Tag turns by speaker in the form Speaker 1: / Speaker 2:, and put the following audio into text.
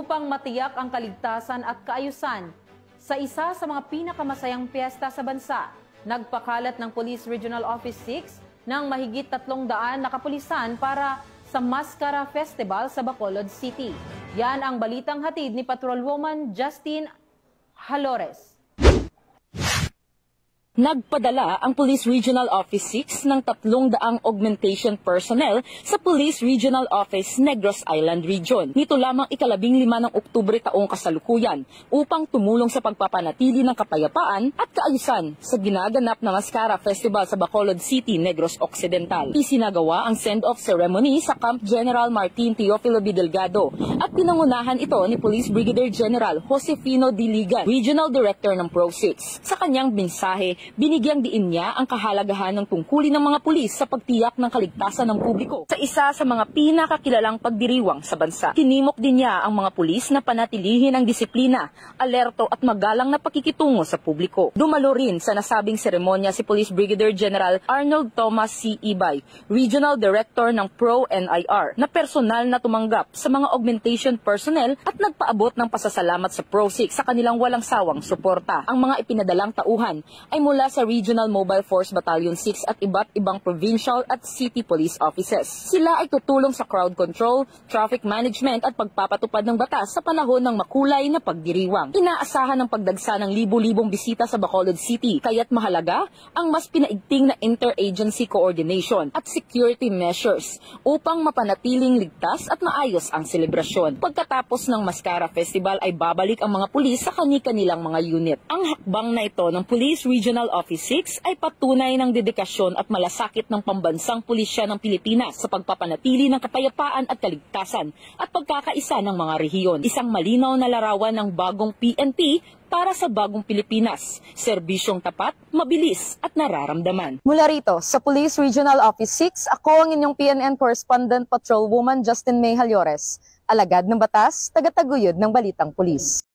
Speaker 1: upang matiyak ang kaligtasan at kaayusan sa isa sa mga pinakamasayang piyesta sa bansa. Nagpakalat ng Police Regional Office 6 ng mahigit 300 na kapulisan para sa Mascara Festival sa Bacolod City. Yan ang balitang hatid ni Patrolwoman Justine Halores.
Speaker 2: Nagpadala ang Police Regional Office 6 ng 300 augmentation personnel sa Police Regional Office Negros Island Region. Nito lamang ika-15 ng Oktubre taong kasalukuyan upang tumulong sa pagpapanatili ng kapayapaan at kaayusan sa ginaganap na Mascara Festival sa Bacolod City, Negros Occidental. Isinagawa ang send-off ceremony sa Camp General Martin Teofilo B. Delgado at pinangunahan ito ni Police Brigadier General Josefino Diligan, Regional Director ng Pro-6. Sa kanyang mensahe, binigyang diin niya ang kahalagahan ng tungkulin ng mga pulis sa pagtiyak ng kaligtasan ng publiko. Sa isa sa mga pinakakilalang pagdiriwang sa bansa, tinimok din niya ang mga pulis na panatilihin ang disiplina, alerto at magalang na pakikitungo sa publiko. Dumalo rin sa nasabing seremonya si Police Brigadier General Arnold Thomas C. Ibay, Regional Director ng Pro-NIR, na personal na tumanggap sa mga augmentation personnel at nagpaabot ng pasasalamat sa Pro-6 sa kanilang walang sawang suporta. Ang mga ipinadalang tauhan ay mula sa Regional Mobile Force Battalion 6 at iba't ibang provincial at city police offices. Sila ay tutulong sa crowd control, traffic management at pagpapatupad ng batas sa panahon ng makulay na pagdiriwang. Inaasahan ng pagdagsa ng libu-libong bisita sa Bacolod City, kaya't mahalaga ang mas pinaigting na interagency coordination at security measures upang mapanatiling ligtas at maayos ang selebrasyon. Pagkatapos ng Mascara Festival ay babalik ang mga pulis sa kani-kanilang mga unit. Ang hakbang na ito ng Police Regional Office 6 ay patunay ng dedikasyon at malasakit ng pambansang pulisya ng Pilipinas sa pagpapanatili ng kapayapaan at kaligtasan at pagkakaisa ng mga rehiyon. Isang malinaw na larawan ng bagong PNP para sa bagong Pilipinas. Serbisyong tapat, mabilis at nararamdaman.
Speaker 3: Mula rito sa Police Regional Office 6, ako ang inyong PNN Correspondent Patrolwoman Justine May Halores. Alagad ng batas, tagataguyod ng balitang pulis.